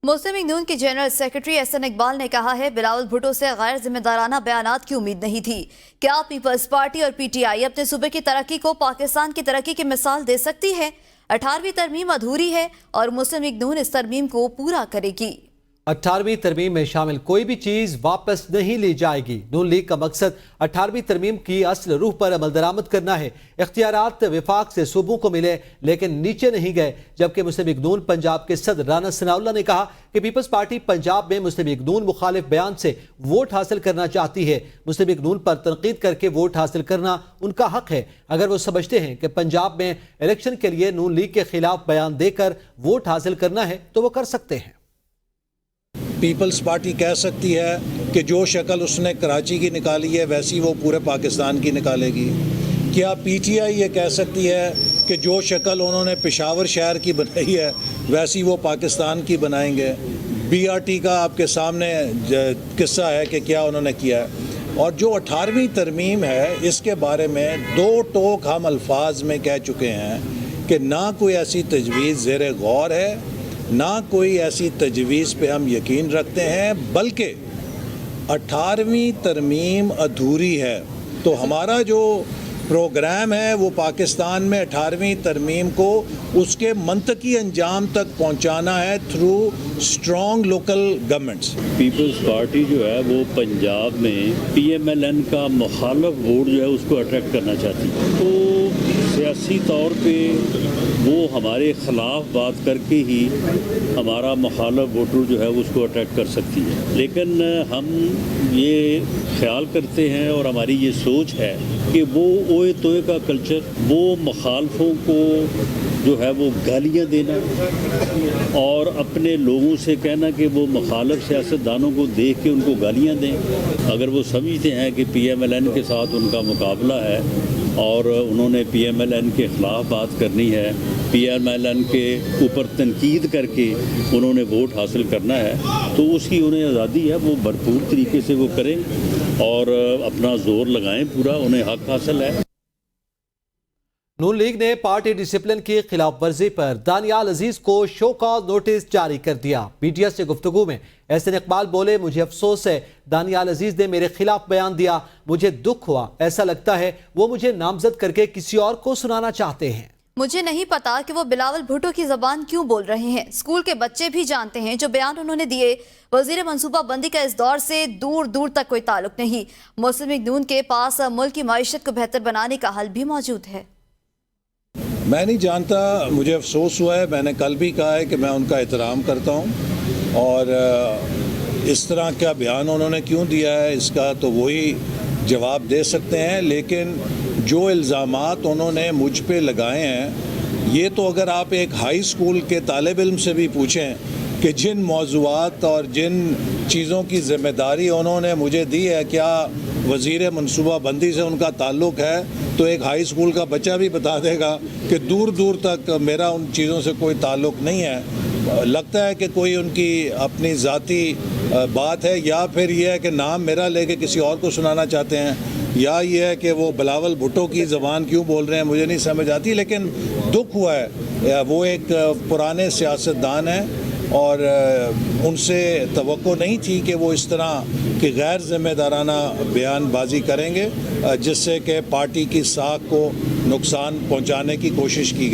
मुस्लिम league नून के general secretary Ehsan Iqbal ने कहा है बिलावल भुट्टो से गैर जिम्मेदाराना बयानात की उम्मीद नहीं थी। क्या पीपल्स पार्टी और पीटीआई अपने सूबे की तरक्की को पाकिस्तान की तरक्की की मिसाल दे सकती है? 18वीं तरमीम अधूरी है और मुस्लिम लीग नून इस तरमीम को पूरा करेगी। 18वीं तरमीम में शामिल कोई भी चीज वापस नहीं ली जाएगी। नून लीग का मकसद 18वीं तरमीम की असल रूह पर अमल दरामद करना है। इख्तियारात वफाक से सूबों को मिले लेकिन नीचे नहीं गए। जबकि मुस्लिम लीग नून पंजाब के सदर राना सनाउल्लाह ने कहा कि पीपल्स पार्टी पंजाब में मुस्लिम लीग नून मुखालिफ बयान से वोट हासिल करना चाहती है। मुस्लिम लीग नून पर तनकीद करके वोट हासिल करना उनका हक है। अगर वो समझते हैं कि पंजाब में इलेक्शन के लिए नून लीग के खिलाफ बयान देकर वोट हासिल करना है तो वो कर सकते हैं। पीपल्स पार्टी कह सकती है कि जो शक्ल उसने कराची की निकाली है वैसी वो पूरे पाकिस्तान की निकालेगी। क्या पीटीआई ये कह सकती है कि जो शक्ल उन्होंने पेशावर शहर की बनाई है वैसी वो पाकिस्तान की बनाएंगे? बीआरटी का आपके सामने किस्सा है कि क्या उन्होंने किया है। और जो 18वीं तरमीम है इसके बारे में दो टोक हम अल्फाज में कह चुके हैं कि ना कोई ऐसी तजवीज़ ज़ेर गौर है, ना कोई ऐसी तजवीज़ पे हम यकीन रखते हैं, बल्कि 18वीं तरमीम अधूरी है। तो हमारा जो प्रोग्राम है वो पाकिस्तान में 18वीं तरमीम को उसके मंतकी अंजाम तक पहुंचाना है through strong local governments. Peoples Party जो है वो पंजाब में पीएमएलएन का मुखालफ वोट जो है उसको अट्रैक्ट करना चाहती है। तो सियासी तौर पे वो हमारे ख़िलाफ़ बात करके ही हमारा मुखालफ वोटर जो है उसको अट्रैक्ट कर सकती है। लेकिन हम ये ख्याल करते हैं और हमारी ये सोच है कि वो ओए तोए का कल्चर, वो मुखालफों को जो है वो गालियाँ देना और अपने लोगों से कहना कि वो मुखालिफ सियासतदानों को देख के उनको गालियाँ दें। अगर वो समझते हैं कि पीएमएलएन के साथ उनका मुकाबला है और उन्होंने पीएमएलएन के ख़िलाफ़ बात करनी है, पीएमएलएन के ऊपर तनकीद करके उन्होंने वोट हासिल करना है, तो उसकी उन्हें आज़ादी है। वो भरपूर तरीके से वो करें और अपना ज़ोर लगाएं, पूरा उन्हें हक हासिल है। नून लीग ने पार्टी डिसिप्लिन की खिलाफ वर्जी पर दानियाल अजीज को शो कॉज नोटिस जारी कर दिया। मीडिया से गुफ्तगू में एहसन इकबाल बोले, मुझे अफसोस है दानियाल अजीज ने मेरे खिलाफ बयान दिया, मुझे दुख हुआ। ऐसा लगता है वो मुझे नामजद करके किसी और को सुनाना चाहते हैं। मुझे नहीं पता कि वो बिलावल भुट्टो की जबान क्यों बोल रहे हैं। स्कूल के बच्चे भी जानते हैं जो बयान उन्होंने दिए वजीर मनसूबा बंदी का इस दौर से दूर दूर तक कोई ताल्लुक नहीं। मुस्लिम लीग नून के पास मुल्क की माइशत को बेहतर बनाने का हल भी मौजूद है। मैं नहीं जानता, मुझे अफसोस हुआ है। मैंने कल भी कहा है कि मैं उनका एहतराम करता हूँ और इस तरह का बयान उन्होंने क्यों दिया है इसका तो वही जवाब दे सकते हैं। लेकिन जो इल्ज़ामात उन्होंने मुझ पे लगाए हैं, ये तो अगर आप एक हाई स्कूल के तालिब इल्म से भी पूछें कि जिन मौज़ूआत और जिन चीज़ों की ज़िम्मेदारी उन्होंने मुझे दी है, क्या वज़ीर मनसूबा बंदी से उनका ताल्लुक़ है, तो एक हाई स्कूल का बच्चा भी बता देगा कि दूर दूर तक मेरा उन चीज़ों से कोई ताल्लुक़ नहीं है। लगता है कि कोई उनकी अपनी ज़ाती बात है, या फिर यह है कि नाम मेरा लेके किसी और को सुनाना चाहते हैं, या ये है कि वो बिलावल भुट्टो की ज़बान क्यों बोल रहे हैं, मुझे नहीं समझ आती। लेकिन दुख हुआ है, वो एक पुराने सियासतदान हैं और उनसे तवक्को नहीं थी कि वो इस तरह की गैर ज़िम्मेदाराना बयानबाजी करेंगे जिससे कि पार्टी की साख को नुकसान पहुंचाने की कोशिश की गई।